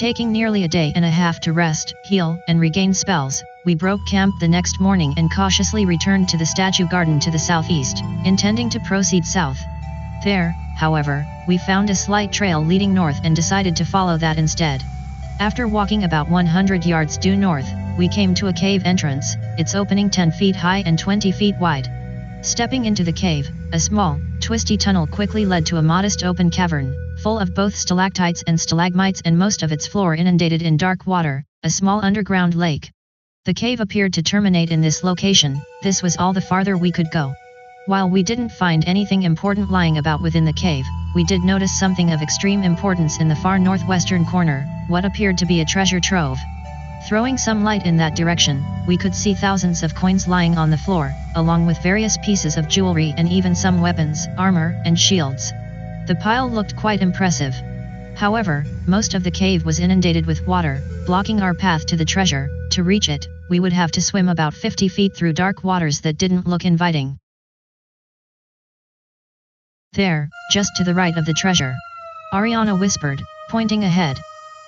Taking nearly a day and a half to rest, heal, and regain spells, we broke camp the next morning and cautiously returned to the statue garden to the southeast, intending to proceed south. There, however, we found a slight trail leading north and decided to follow that instead. After walking about 100 yards due north, we came to a cave entrance, its opening 10 feet high and 20 feet wide. Stepping into the cave, a small, twisty tunnel quickly led to a modest open cavern, full of both stalactites and stalagmites and most of its floor inundated in dark water, a small underground lake. The cave appeared to terminate in this location. This was all the farther we could go. While we didn't find anything important lying about within the cave, we did notice something of extreme importance in the far northwestern corner, what appeared to be a treasure trove. Throwing some light in that direction, we could see thousands of coins lying on the floor, along with various pieces of jewelry and even some weapons, armor, and shields. The pile looked quite impressive. However, most of the cave was inundated with water, blocking our path to the treasure. To reach it, we would have to swim about 50 feet through dark waters that didn't look inviting. There, just to the right of the treasure, Ariana whispered, pointing ahead.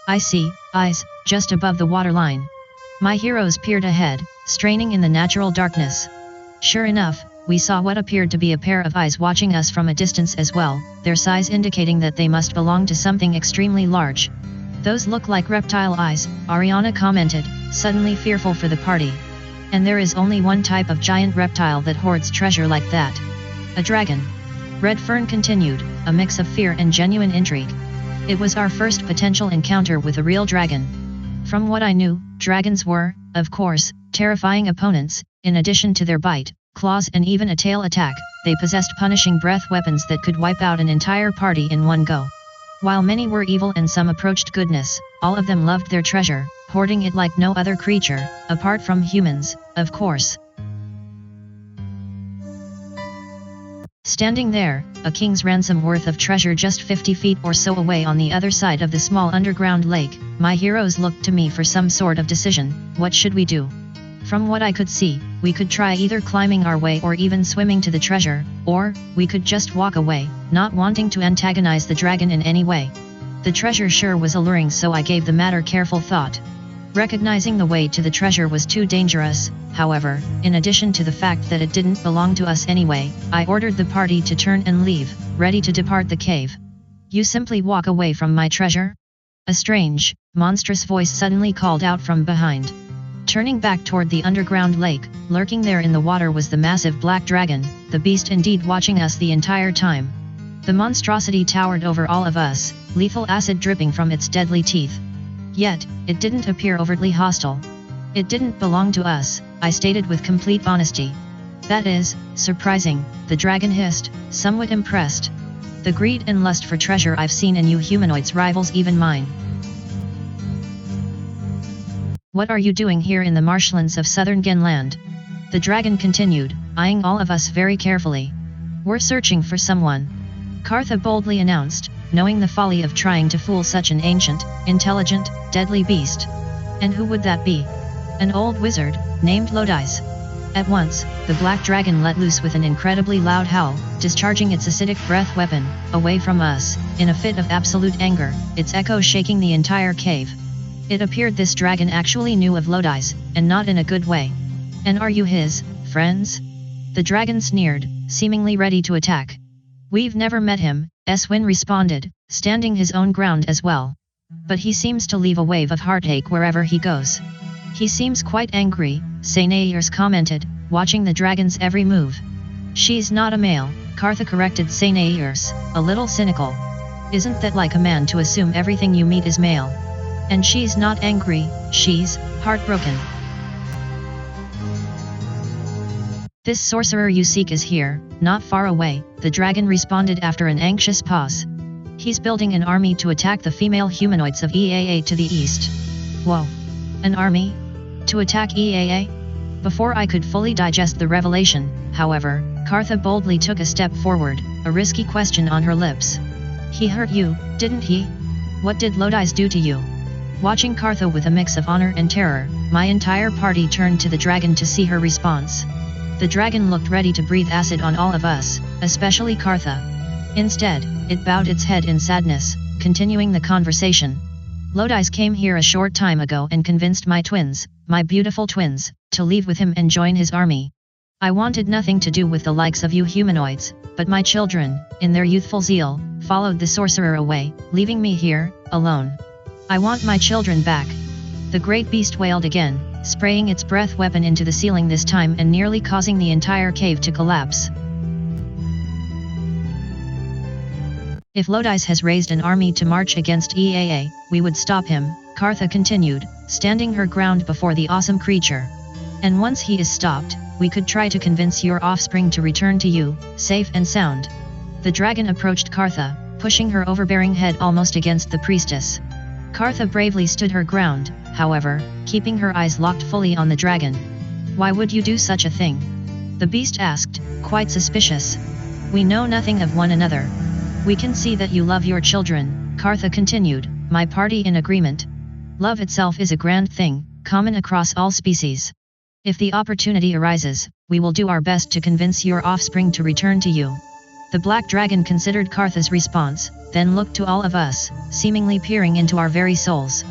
I see, eyes, just above the waterline. My heroes peered ahead, straining in the natural darkness. Sure enough, we saw what appeared to be a pair of eyes watching us from a distance as well, their size indicating that they must belong to something extremely large. Those look like reptile eyes, Ariana commented, suddenly fearful for the party. And there is only one type of giant reptile that hoards treasure like that. A dragon. Redfern continued, a mix of fear and genuine intrigue. It was our first potential encounter with a real dragon. From what I knew, dragons were, of course, terrifying opponents. In addition to their bite, claws and even a tail attack, they possessed punishing breath weapons that could wipe out an entire party in one go. While many were evil and some approached goodness, all of them loved their treasure, hoarding it like no other creature, apart from humans, of course. Standing there, a king's ransom worth of treasure just 50 feet or so away on the other side of the small underground lake, my heroes looked to me for some sort of decision. What should we do? From what I could see, we could try either climbing our way or even swimming to the treasure, or we could just walk away, not wanting to antagonize the dragon in any way. The treasure sure was alluring, so I gave the matter careful thought. Recognizing the way to the treasure was too dangerous, however, in addition to the fact that it didn't belong to us anyway, I ordered the party to turn and leave, ready to depart the cave. You simply walk away from my treasure? A strange, monstrous voice suddenly called out from behind. Turning back toward the underground lake, lurking there in the water was the massive black dragon, the beast indeed watching us the entire time. The monstrosity towered over all of us, lethal acid dripping from its deadly teeth. Yet, it didn't appear overtly hostile. It didn't belong to us, I stated with complete honesty. That is, surprising, the dragon hissed, somewhat impressed. The greed and lust for treasure I've seen in you humanoids rivals even mine. What are you doing here in the marshlands of southern Genland? The dragon continued, eyeing all of us very carefully. We're searching for someone. Kartha boldly announced, knowing the folly of trying to fool such an ancient, intelligent, deadly beast. And who would that be? An old wizard, named Lowdiz. At once, the black dragon let loose with an incredibly loud howl, discharging its acidic breath weapon, away from us, in a fit of absolute anger, its echo shaking the entire cave. It appeared this dragon actually knew of Lowdiz, and not in a good way. And are you his friends? The dragon sneered, seemingly ready to attack. We've never met him, Eswin responded, standing his own ground as well. But he seems to leave a wave of heartache wherever he goes. He seems quite angry, Sainairs commented, watching the dragon's every move. She's not a male, Kartha corrected Sainairs, a little cynical. Isn't that like a man to assume everything you meet is male? And she's not angry, she's heartbroken. This sorcerer you seek is here, not far away, the dragon responded after an anxious pause. He's building an army to attack the female humanoids of EAA to the east. Whoa. An army? To attack EAA? Before I could fully digest the revelation, however, Kartha boldly took a step forward, a risky question on her lips. He hurt you, didn't he? What did Lowdiz do to you? Watching Kartha with a mix of honor and terror, my entire party turned to the dragon to see her response. The dragon looked ready to breathe acid on all of us, especially Kartha. Instead, it bowed its head in sadness, continuing the conversation. Lowdiz came here a short time ago and convinced my twins, my beautiful twins, to leave with him and join his army. I wanted nothing to do with the likes of you humanoids, but my children, in their youthful zeal, followed the sorcerer away, leaving me here, alone. I want my children back. The great beast wailed again, spraying its breath weapon into the ceiling this time and nearly causing the entire cave to collapse. If Lowdiz has raised an army to march against EAA, we would stop him, Kartha continued, standing her ground before the awesome creature. And once he is stopped, we could try to convince your offspring to return to you, safe and sound. The dragon approached Kartha, pushing her overbearing head almost against the priestess. Kartha bravely stood her ground, however, keeping her eyes locked fully on the dragon. Why would you do such a thing? The beast asked, quite suspicious. We know nothing of one another. We can see that you love your children, Kartha continued, my party in agreement. Love itself is a grand thing, common across all species. If the opportunity arises, we will do our best to convince your offspring to return to you. The black dragon considered Kartha's response, then looked to all of us, seemingly peering into our very souls.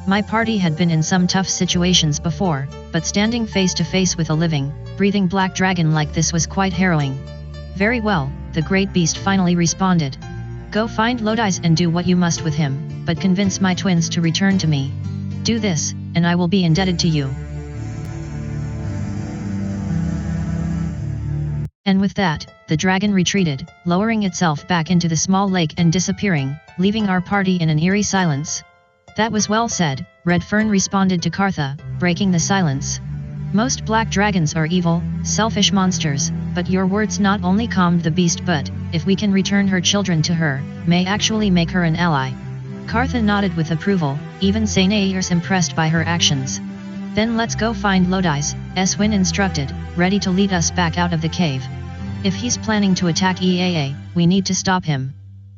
My party had been in some tough situations before, but standing face to face with a living, breathing black dragon like this was quite harrowing. Very well, the great beast finally responded. Go find Lowdiz and do what you must with him, but convince my twins to return to me. Do this, and I will be indebted to you. And with that, the dragon retreated, lowering itself back into the small lake and disappearing, leaving our party in an eerie silence. That was well said, Red Fern responded to Kartha, breaking the silence. Most black dragons are evil, selfish monsters, but your words not only calmed the beast but, if we can return her children to her, may actually make her an ally. Kartha nodded with approval, even Sainair's impressed by her actions. Then let's go find Lowdiz, Eswin instructed, ready to lead us back out of the cave. If he's planning to attack EAA, we need to stop him.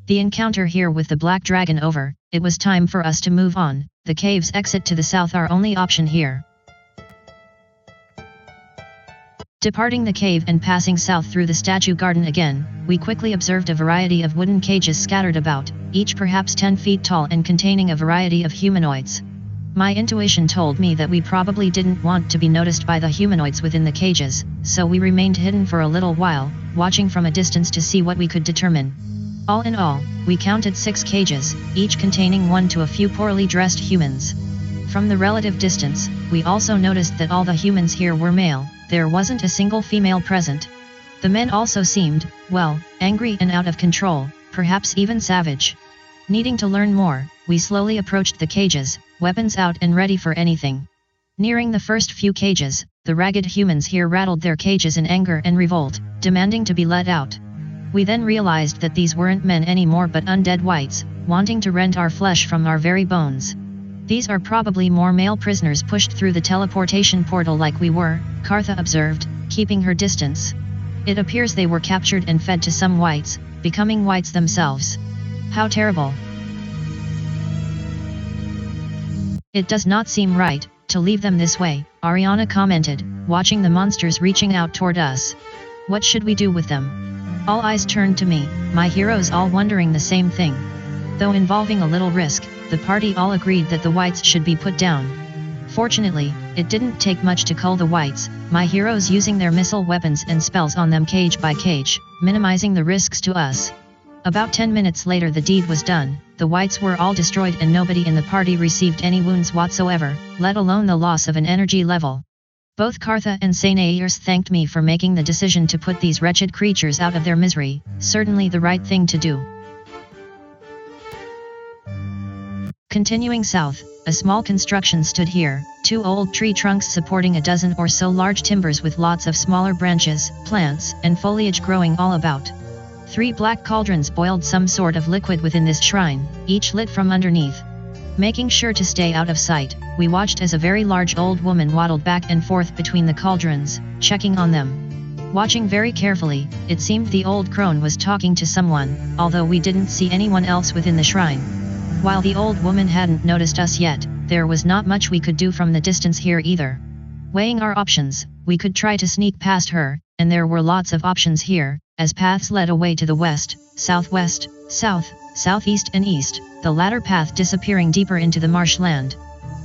The encounter here with the black dragon over, it was time for us to move on, the cave's exit to the south our only option here. Departing the cave and passing south through the statue garden again, we quickly observed a variety of wooden cages scattered about, each perhaps 10 feet tall and containing a variety of humanoids. My intuition told me that we probably didn't want to be noticed by the humanoids within the cages, so we remained hidden for a little while, watching from a distance to see what we could determine. All in all, we counted 6 cages, each containing 1 to a few poorly dressed humans. From the relative distance, we also noticed that all the humans here were male, there wasn't a single female present. The men also seemed, well, angry and out of control, perhaps even savage. Needing to learn more, we slowly approached the cages, weapons out and ready for anything. Nearing the first few cages, the ragged humans here rattled their cages in anger and revolt, demanding to be let out. We then realized that these weren't men anymore but undead wights, wanting to rend our flesh from our very bones. These are probably more male prisoners pushed through the teleportation portal like we were, Kartha observed, keeping her distance. It appears they were captured and fed to some wights, becoming wights themselves. How terrible. It does not seem right to leave them this way, Ariana commented, watching the monsters reaching out toward us. What should we do with them? All eyes turned to me, my heroes all wondering the same thing. Though involving a little risk, the party all agreed that the wights should be put down. Fortunately, it didn't take much to cull the wights, my heroes using their missile weapons and spells on them cage by cage, minimizing the risks to us. About 10 minutes later the deed was done, the wights were all destroyed and nobody in the party received any wounds whatsoever, let alone the loss of an energy level. Both Kartha and Sainair thanked me for making the decision to put these wretched creatures out of their misery, certainly the right thing to do. Continuing south, a small construction stood here, 2 old tree trunks supporting a dozen or so large timbers with lots of smaller branches, plants, and foliage growing all about. 3 black cauldrons boiled some sort of liquid within this shrine, each lit from underneath. Making sure to stay out of sight, we watched as a very large old woman waddled back and forth between the cauldrons, checking on them. Watching very carefully, it seemed the old crone was talking to someone, although we didn't see anyone else within the shrine. While the old woman hadn't noticed us yet, there was not much we could do from the distance here either. Weighing our options, we could try to sneak past her, and there were lots of options here, as paths led away to the west, southwest, south, southeast and east, the latter path disappearing deeper into the marshland.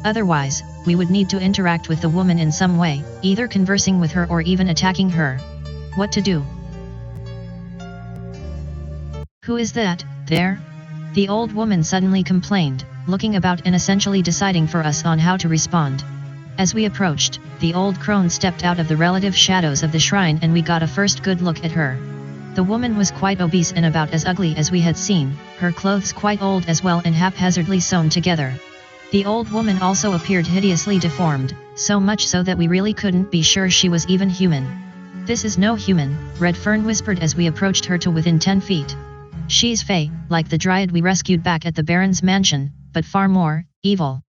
Otherwise, we would need to interact with the woman in some way, either conversing with her or even attacking her. What to do? Who is that, there? The old woman suddenly complained, looking about and essentially deciding for us on how to respond. As we approached, the old crone stepped out of the relative shadows of the shrine and we got a first good look at her. The woman was quite obese and about as ugly as we had seen, her clothes quite old as well and haphazardly sewn together. The old woman also appeared hideously deformed, so much so that we really couldn't be sure she was even human. "This is no human," Redfern whispered as we approached her to within 10 feet. "She's fey, like the dryad we rescued back at the Baron's mansion, but far more evil."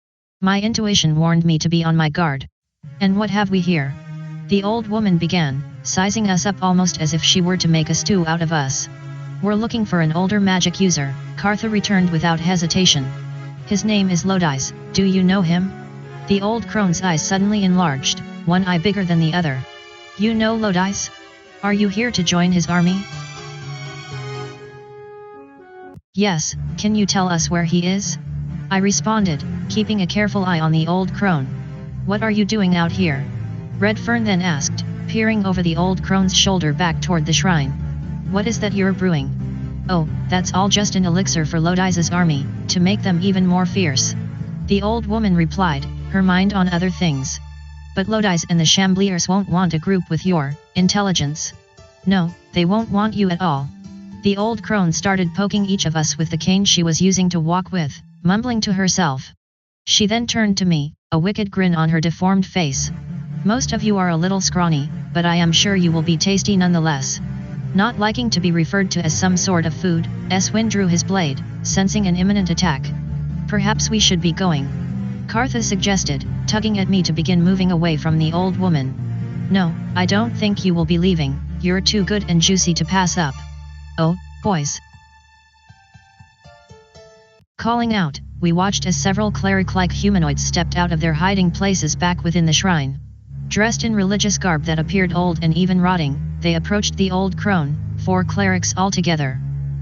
My intuition warned me to be on my guard. "And what have we here?" The old woman began, sizing us up almost as if she were to make a stew out of us. "We're looking for an older magic user," Cartha returned without hesitation. "His name is Lowdiz, do you know him?" The old crone's eyes suddenly enlarged, one eye bigger than the other. "You know Lowdiz? Are you here to join his army?" "Yes, can you tell us where he is?" I responded, keeping a careful eye on the old crone. "What are you doing out here?" Redfern then asked, peering over the old crone's shoulder back toward the shrine. "What is that you're brewing?" "Oh, that's all just an elixir for Lowdiz's army, to make them even more fierce," the old woman replied, her mind on other things. "But Lowdiz and the Chambliers won't want a group with your intelligence." "No, they won't want you at all." The old crone started poking each of us with the cane she was using to walk with, mumbling to herself. She then turned to me, a wicked grin on her deformed face. "Most of you are a little scrawny, but I am sure you will be tasty nonetheless." Not liking to be referred to as some sort of food, Eswin drew his blade, sensing an imminent attack. "Perhaps we should be going," Cartha suggested, tugging at me to begin moving away from the old woman. "No, I don't think you will be leaving, you're too good and juicy to pass up." "Oh, boys." Calling out, we watched as several cleric-like humanoids stepped out of their hiding places back within the shrine. Dressed in religious garb that appeared old and even rotting, they approached the old crone, 4 clerics altogether.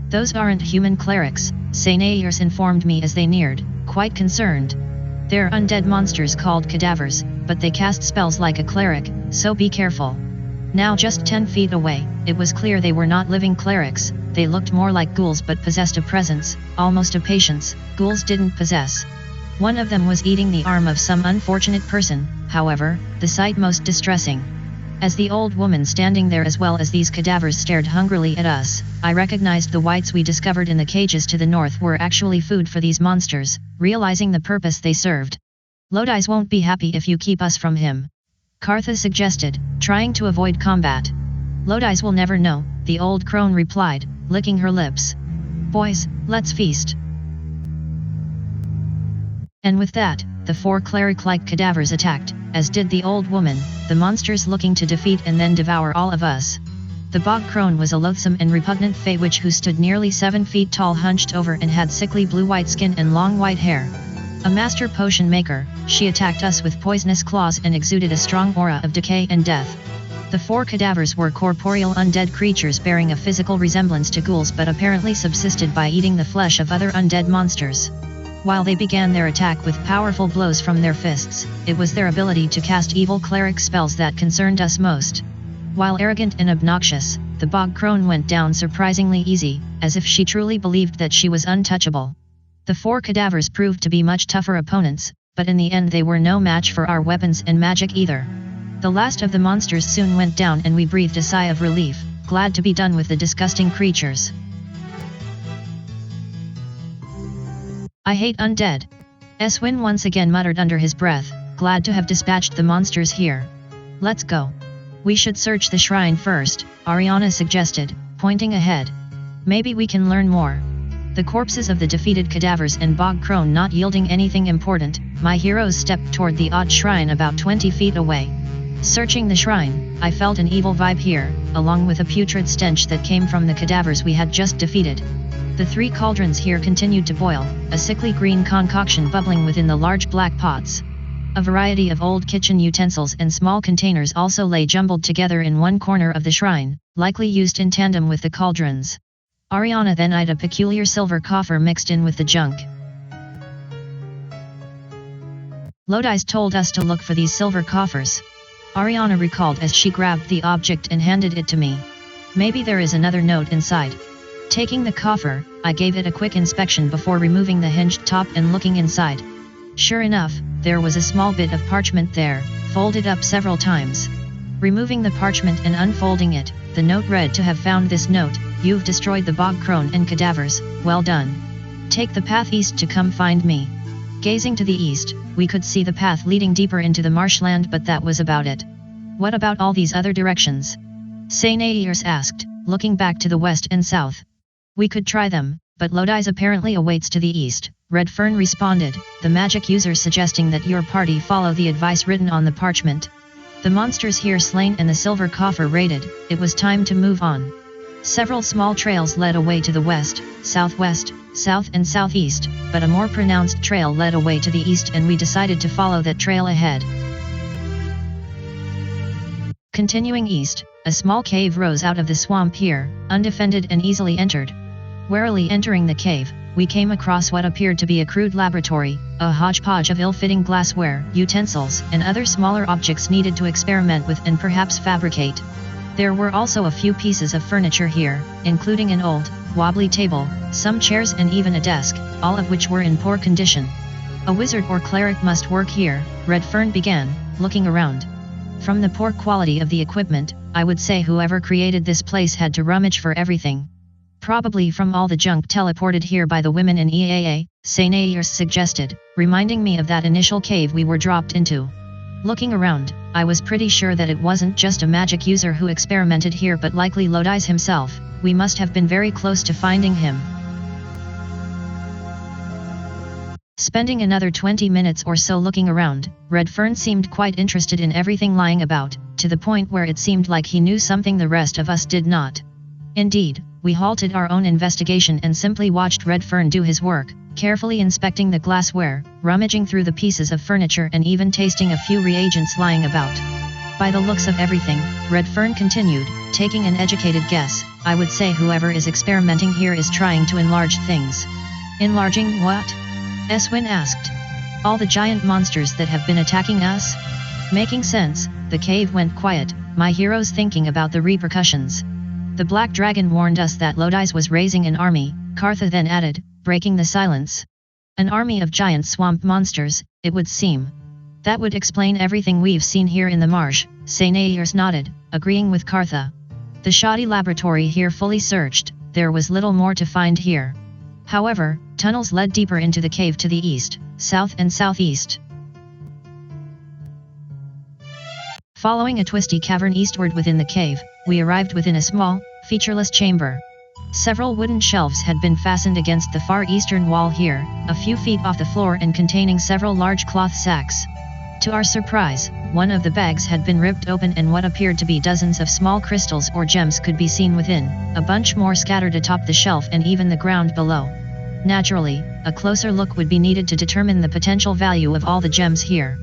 "Those aren't human clerics," Sainairs informed me as they neared, quite concerned. "They're undead monsters called cadavers, but they cast spells like a cleric, so be careful." Now just 10 feet away, it was clear they were not living clerics, they looked more like ghouls but possessed a presence, almost a patience, ghouls didn't possess. One of them was eating the arm of some unfortunate person, however, the sight most distressing. As the old woman standing there as well as these cadavers stared hungrily at us, I recognized the whites we discovered in the cages to the north were actually food for these monsters, realizing the purpose they served. "Lowdiz won't be happy if you keep us from him," Cartha suggested, trying to avoid combat. "Lowdiz will never know," the old crone replied, licking her lips. "Boys, let's feast." And with that, the 4 cleric-like cadavers attacked, as did the old woman, the monsters looking to defeat and then devour all of us. The bog crone was a loathsome and repugnant fey witch who stood nearly 7 feet tall, hunched over and had sickly blue-white skin and long white hair. A master potion maker, she attacked us with poisonous claws and exuded a strong aura of decay and death. The 4 cadavers were corporeal undead creatures bearing a physical resemblance to ghouls but apparently subsisted by eating the flesh of other undead monsters. While they began their attack with powerful blows from their fists, it was their ability to cast evil cleric spells that concerned us most. While arrogant and obnoxious, the bog crone went down surprisingly easy, as if she truly believed that she was untouchable. The 4 cadavers proved to be much tougher opponents, but in the end they were no match for our weapons and magic either. The last of the monsters soon went down and we breathed a sigh of relief, glad to be done with the disgusting creatures. "I hate undead," Eswin once again muttered under his breath, glad to have dispatched the monsters here. "Let's go." "We should search the shrine first," Ariana suggested, pointing ahead. "Maybe we can learn more." The corpses of the defeated cadavers and bog crone not yielding anything important, my heroes stepped toward the odd shrine about 20 feet away. Searching the shrine, I felt an evil vibe here, along with a putrid stench that came from the cadavers we had just defeated. The 3 cauldrons here continued to boil, a sickly green concoction bubbling within the large black pots. A variety of old kitchen utensils and small containers also lay jumbled together in one corner of the shrine, likely used in tandem with the cauldrons. Ariana then eyed a peculiar silver coffer mixed in with the junk, Lowdiz told us to look for these silver coffers. Ariana recalled as she grabbed the object and handed it to me. Maybe there is another note inside. Taking the coffer, I gave it a quick inspection before removing the hinged top and looking inside. Sure enough, there was a small bit of parchment there, folded up several times. Removing the parchment and unfolding it, the note read to have found this note: "You've destroyed the bog crone and cadavers, well done. Take the path east to come find me." Gazing to the east, we could see the path leading deeper into the marshland, but that was about it. What about all these other directions? Sainairs asked, looking back to the west and south. We could try them, but Lowdiz apparently awaits to the east, Redfern responded, the magic user suggesting that your party follow the advice written on the parchment. The monsters here slain and the silver coffer raided, it was time to move on. Several small trails led away to the west, southwest, south and southeast, but a more pronounced trail led away to the east and we decided to follow that trail ahead. Continuing east, a small cave rose out of the swamp here, undefended and easily entered. Warily entering the cave, we came across what appeared to be a crude laboratory, a hodgepodge of ill-fitting glassware, utensils, and other smaller objects needed to experiment with and perhaps fabricate. There were also a few pieces of furniture here, including an old, wobbly table, some chairs and even a desk, all of which were in poor condition. A wizard or cleric must work here, Redfern began, looking around. From the poor quality of the equipment, I would say whoever created this place had to rummage for everything. Probably from all the junk teleported here by the women in EAA, Sainairs suggested, reminding me of that initial cave we were dropped into. Looking around, I was pretty sure that it wasn't just a magic user who experimented here but likely Lowdiz himself. We must have been very close to finding him. Spending another 20 minutes or so looking around, Redfern seemed quite interested in everything lying about, to the point where it seemed like he knew something the rest of us did not. Indeed, we halted our own investigation and simply watched Redfern do his work, carefully inspecting the glassware, rummaging through the pieces of furniture and even tasting a few reagents lying about. By the looks of everything, Redfern continued, taking an educated guess, I would say whoever is experimenting here is trying to enlarge things. Enlarging what? Eswin asked. All the giant monsters that have been attacking us? Making sense, the cave went quiet, my heroes thinking about the repercussions. The Black Dragon warned us that Lowdiz was raising an army, Kartha then added, breaking the silence. An army of giant swamp monsters, it would seem. That would explain everything we've seen here in the marsh, Sainairs nodded, agreeing with Kartha. The shoddy laboratory here fully searched, there was little more to find here. However, tunnels led deeper into the cave to the east, south and southeast. Following a twisty cavern eastward within the cave, we arrived within a small, featureless chamber. Several wooden shelves had been fastened against the far eastern wall here, a few feet off the floor and containing several large cloth sacks. To our surprise, one of the bags had been ripped open and what appeared to be dozens of small crystals or gems could be seen within, a bunch more scattered atop the shelf and even the ground below. Naturally, a closer look would be needed to determine the potential value of all the gems here.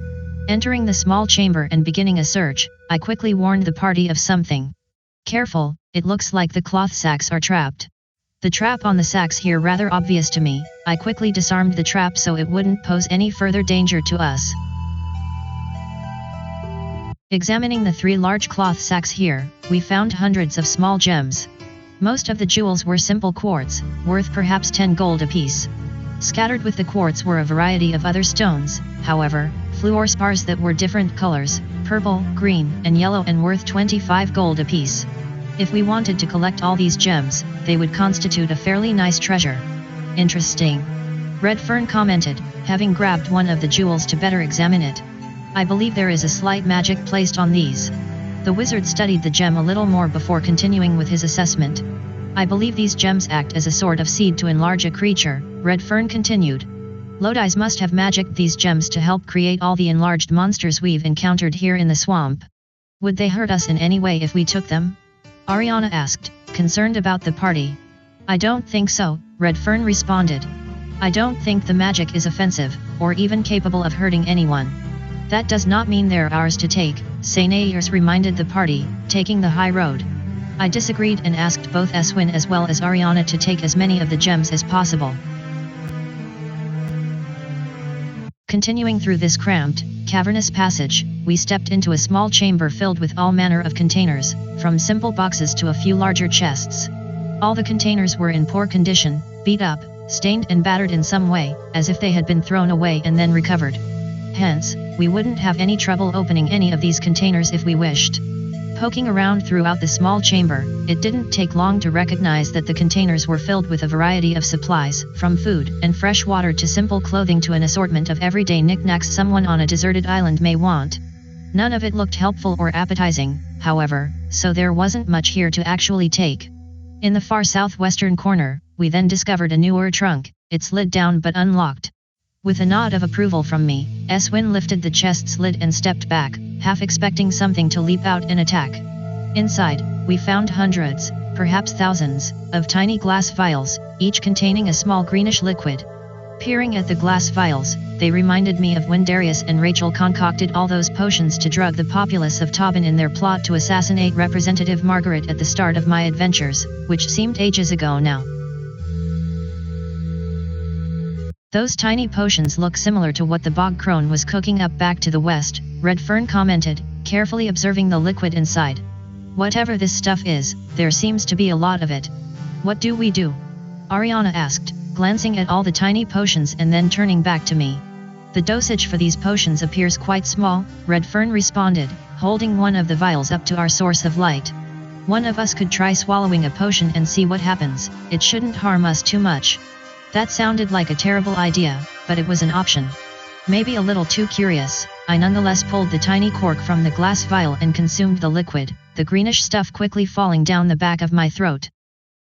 Entering the small chamber and beginning a search, I quickly warned the party of something. Careful, it looks like the cloth sacks are trapped. The trap on the sacks here rather obvious to me, I quickly disarmed the trap so it wouldn't pose any further danger to us. Examining the 3 large cloth sacks here, we found hundreds of small gems. Most of the jewels were simple quartz, worth perhaps 10 gold apiece. Scattered with the quartz were a variety of other stones, however, fluorspars that were different colors, purple, green, and yellow and worth 25 gold apiece. If we wanted to collect all these gems, they would constitute a fairly nice treasure. Interesting. Redfern commented, having grabbed one of the jewels to better examine it. I believe there is a slight magic placed on these. The wizard studied the gem a little more before continuing with his assessment. I believe these gems act as a sort of seed to enlarge a creature, Redfern continued. Lowdiz must have magicked these gems to help create all the enlarged monsters we've encountered here in the swamp. Would they hurt us in any way if we took them? Ariana asked, concerned about the party. I don't think so, Redfern responded. I don't think the magic is offensive, or even capable of hurting anyone. That does not mean they're ours to take, Sainairs reminded the party, taking the high road. I disagreed and asked both Eswin as well as Ariana to take as many of the gems as possible. Continuing through this cramped, cavernous passage, we stepped into a small chamber filled with all manner of containers, from simple boxes to a few larger chests. All the containers were in poor condition, beat up, stained and battered in some way, as if they had been thrown away and then recovered. Hence, we wouldn't have any trouble opening any of these containers if we wished. Poking around throughout the small chamber, it didn't take long to recognize that the containers were filled with a variety of supplies, from food and fresh water to simple clothing to an assortment of everyday knickknacks someone on a deserted island may want. None of it looked helpful or appetizing, however, so there wasn't much here to actually take. In the far southwestern corner, we then discovered a newer trunk, its lid down but unlocked. With a nod of approval from me, Eswin lifted the chest's lid and stepped back, half expecting something to leap out and attack. Inside, we found hundreds, perhaps thousands, of tiny glass vials, each containing a small greenish liquid. Peering at the glass vials, they reminded me of when Darius and Rachel concocted all those potions to drug the populace of Tobin in their plot to assassinate Representative Margaret at the start of my adventures, which seemed ages ago now. Those tiny potions look similar to what the bog crone was cooking up back to the west, Redfern commented, carefully observing the liquid inside. Whatever this stuff is, there seems to be a lot of it. What do we do? Ariana asked, glancing at all the tiny potions and then turning back to me. The dosage for these potions appears quite small, Redfern responded, holding one of the vials up to our source of light. One of us could try swallowing a potion and see what happens, it shouldn't harm us too much. That sounded like a terrible idea, but it was an option. Maybe a little too curious, I nonetheless pulled the tiny cork from the glass vial and consumed the liquid, the greenish stuff quickly falling down the back of my throat.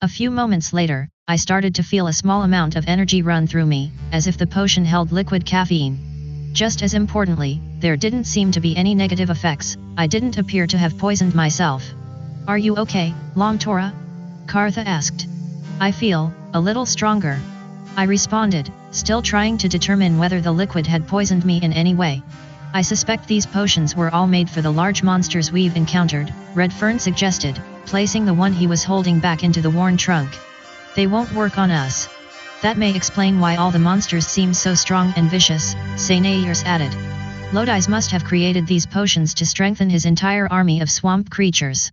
A few moments later, I started to feel a small amount of energy run through me, as if the potion held liquid caffeine. Just as importantly, there didn't seem to be any negative effects, I didn't appear to have poisoned myself. Are you okay, Longtora? Kartha asked. I feel a little stronger, I responded, still trying to determine whether the liquid had poisoned me in any way. I suspect these potions were all made for the large monsters we've encountered, Redfern suggested, placing the one he was holding back into the worn trunk. They won't work on us. That may explain why all the monsters seem so strong and vicious, Sainairs added. Lowdiz must have created these potions to strengthen his entire army of swamp creatures.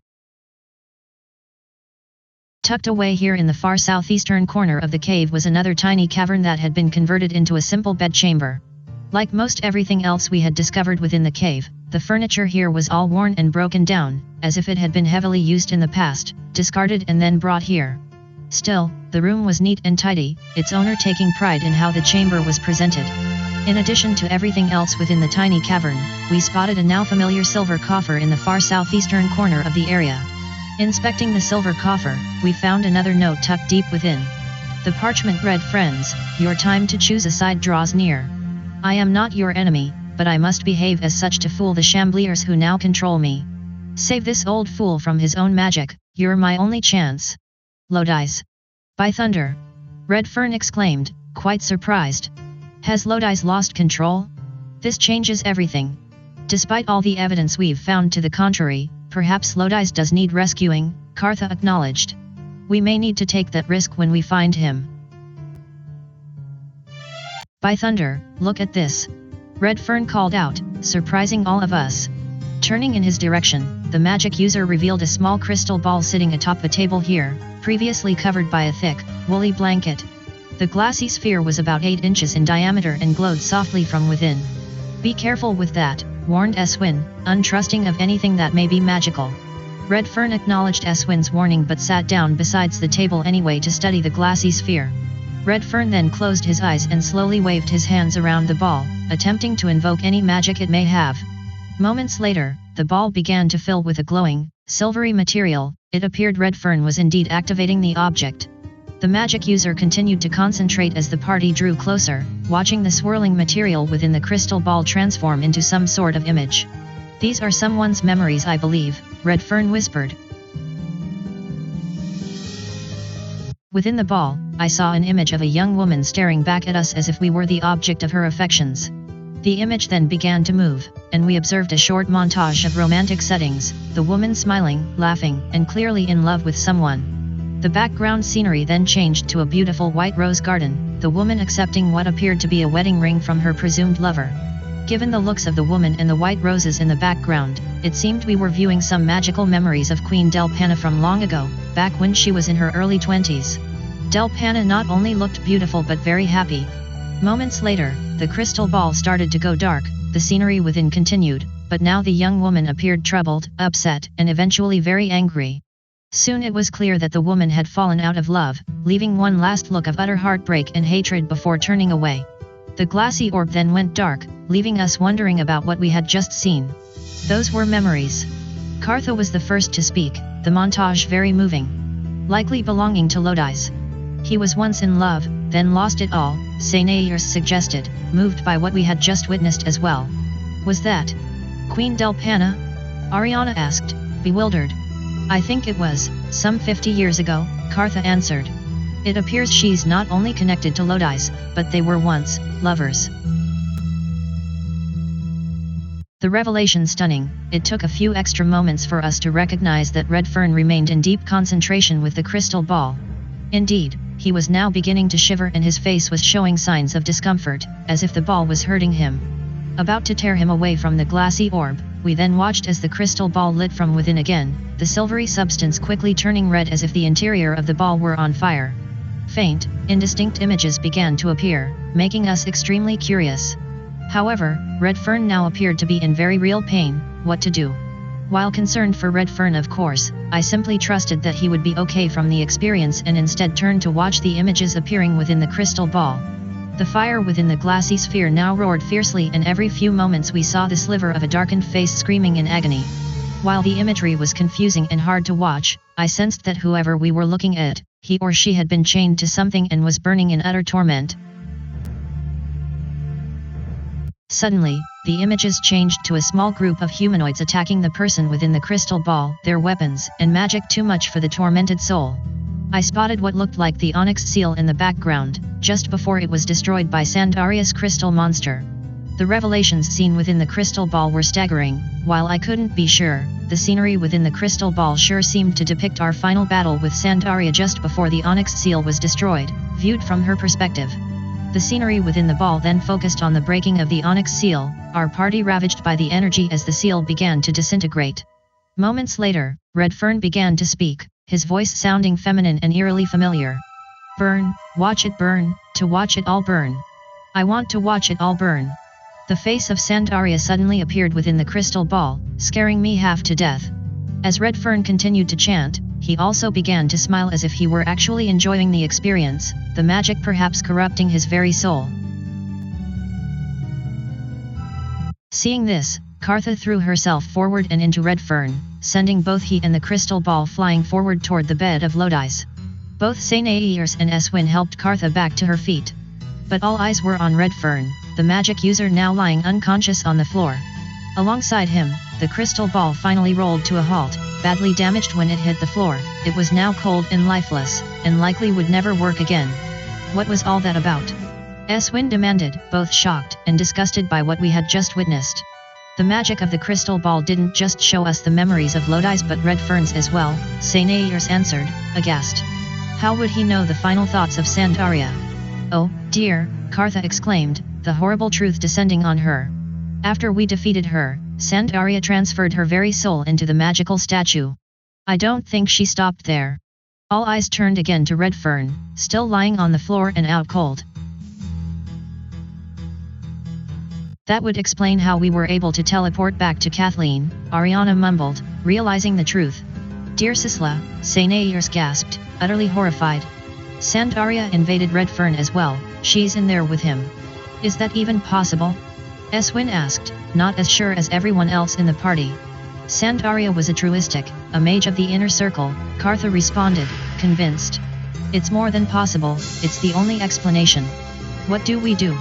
Tucked away here in the far southeastern corner of the cave was another tiny cavern that had been converted into a simple bedchamber. Like most everything else we had discovered within the cave, the furniture here was all worn and broken down, as if it had been heavily used in the past, discarded and then brought here. Still, the room was neat and tidy, its owner taking pride in how the chamber was presented. In addition to everything else within the tiny cavern, we spotted a now familiar silver coffer in the far southeastern corner of the area. Inspecting the silver coffer, we found another note tucked deep within. The parchment read, "Friends, your time to choose a side draws near. I am not your enemy, but I must behave as such to fool the Chambliers who now control me. Save this old fool from his own magic, you're my only chance. Lowdiz. By thunder!" Redfern exclaimed, quite surprised. Has Lowdiz lost control? This changes everything. Despite all the evidence we've found to the contrary, perhaps Lowdiz does need rescuing, Kartha acknowledged. We may need to take that risk when we find him. By thunder, look at this. Redfern called out, surprising all of us. Turning in his direction, the magic user revealed a small crystal ball sitting atop a table here, previously covered by a thick, woolly blanket. The glassy sphere was about 8 inches in diameter and glowed softly from within. Be careful with that, warned Eswin, untrusting of anything that may be magical. Redfern acknowledged Eswin's warning but sat down beside the table anyway to study the glassy sphere. Redfern then closed his eyes and slowly waved his hands around the ball, attempting to invoke any magic it may have. Moments later, the ball began to fill with a glowing, silvery material. It appeared Redfern was indeed activating the object. The magic user continued to concentrate as the party drew closer, watching the swirling material within the crystal ball transform into some sort of image. These are someone's memories, I believe, Redfern whispered. Within the ball, I saw an image of a young woman staring back at us as if we were the object of her affections. The image then began to move, and we observed a short montage of romantic settings, the woman smiling, laughing, and clearly in love with someone. The background scenery then changed to a beautiful white rose garden, the woman accepting what appeared to be a wedding ring from her presumed lover. Given the looks of the woman and the white roses in the background, it seemed we were viewing some magical memories of Queen Delpanna from long ago, back when she was in her early 20s. Delpanna not only looked beautiful but very happy. Moments later, the crystal ball started to go dark, the scenery within continued, but now the young woman appeared troubled, upset, and eventually very angry. Soon it was clear that the woman had fallen out of love, leaving one last look of utter heartbreak and hatred before turning away. The glassy orb then went dark, leaving us wondering about what we had just seen. Those were memories. Kartha was the first to speak, the montage very moving. Likely belonging to Lowdiz. He was once in love, then lost it all, Sainairs suggested, moved by what we had just witnessed as well. Was that Queen Delpanna? Ariana asked, bewildered. I think it was, some 50 years ago, Kartha answered. It appears she's not only connected to Lowdiz, but they were once lovers. The revelation stunning, it took a few extra moments for us to recognize that Redfern remained in deep concentration with the crystal ball. Indeed, he was now beginning to shiver and his face was showing signs of discomfort, as if the ball was hurting him. About to tear him away from the glassy orb, we then watched as the crystal ball lit from within again, the silvery substance quickly turning red as if the interior of the ball were on fire. Faint, indistinct images began to appear, making us extremely curious. However, Redfern now appeared to be in very real pain. What to do? While concerned for Redfern, of course, I simply trusted that he would be okay from the experience and instead turned to watch the images appearing within the crystal ball. The fire within the glassy sphere now roared fiercely, and every few moments we saw the sliver of a darkened face screaming in agony. While the imagery was confusing and hard to watch, I sensed that whoever we were looking at, he or she had been chained to something and was burning in utter torment. Suddenly, the images changed to a small group of humanoids attacking the person within the crystal ball, their weapons and magic too much for the tormented soul. I spotted what looked like the onyx seal in the background, just before it was destroyed by Sandaria's crystal monster. The revelations seen within the crystal ball were staggering. While I couldn't be sure, the scenery within the crystal ball sure seemed to depict our final battle with Sandaria just before the onyx seal was destroyed, viewed from her perspective. The scenery within the ball then focused on the breaking of the onyx seal, our party ravaged by the energy as the seal began to disintegrate. Moments later, Redfern began to speak, his voice sounding feminine and eerily familiar. Burn, watch it burn, to watch it all burn. I want to watch it all burn. The face of Sandaria suddenly appeared within the crystal ball, scaring me half to death. As Redfern continued to chant, he also began to smile as if he were actually enjoying the experience, the magic perhaps corrupting his very soul. Seeing this, Kartha threw herself forward and into Redfern, sending both he and the crystal ball flying forward toward the bed of Lowdiz. Both Sainairs and Eswin helped Kartha back to her feet. But all eyes were on Redfern, the magic user now lying unconscious on the floor. Alongside him, the crystal ball finally rolled to a halt, badly damaged when it hit the floor. It was now cold and lifeless, and likely would never work again. What was all that about? Eswin demanded, both shocked and disgusted by what we had just witnessed. The magic of the crystal ball didn't just show us the memories of Lowdiz but Redfern's as well, Sainairs answered, aghast. How would he know the final thoughts of Sandaria? Oh, dear, Kartha exclaimed, the horrible truth descending on her. After we defeated her, Sandaria transferred her very soul into the magical statue. I don't think she stopped there. All eyes turned again to Redfern, still lying on the floor and out cold. That would explain how we were able to teleport back to Kathleen, Ariana mumbled, realizing the truth. Dear Sisla, Sainairs gasped, utterly horrified. Sandaria invaded Redfern as well, she's in there with him. Is that even possible? Eswin asked, not as sure as everyone else in the party. Sandaria was a truistic, a mage of the inner circle, Kartha responded, convinced. It's more than possible, it's the only explanation. What do we do?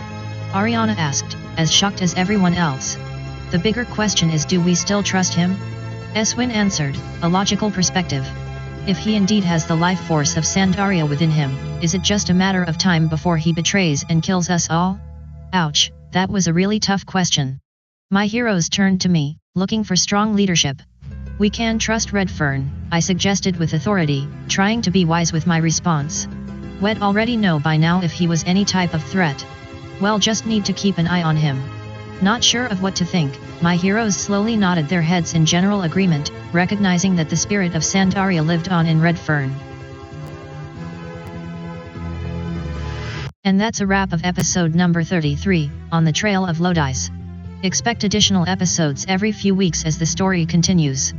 Ariana asked, as shocked as everyone else. The bigger question is, do we still trust him? Eswin answered, a logical perspective. If he indeed has the life force of Sandaria within him, is it just a matter of time before he betrays and kills us all? Ouch, that was a really tough question. My heroes turned to me, looking for strong leadership. We can trust Redfern, I suggested with authority, trying to be wise with my response. We'd already know by now if he was any type of threat. Well, just need to keep an eye on him. Not sure of what to think, my heroes slowly nodded their heads in general agreement, recognizing that the spirit of Sandaria lived on in Redfern. And that's a wrap of episode number 33, on the Trail of Lowdiz. Expect additional episodes every few weeks as the story continues.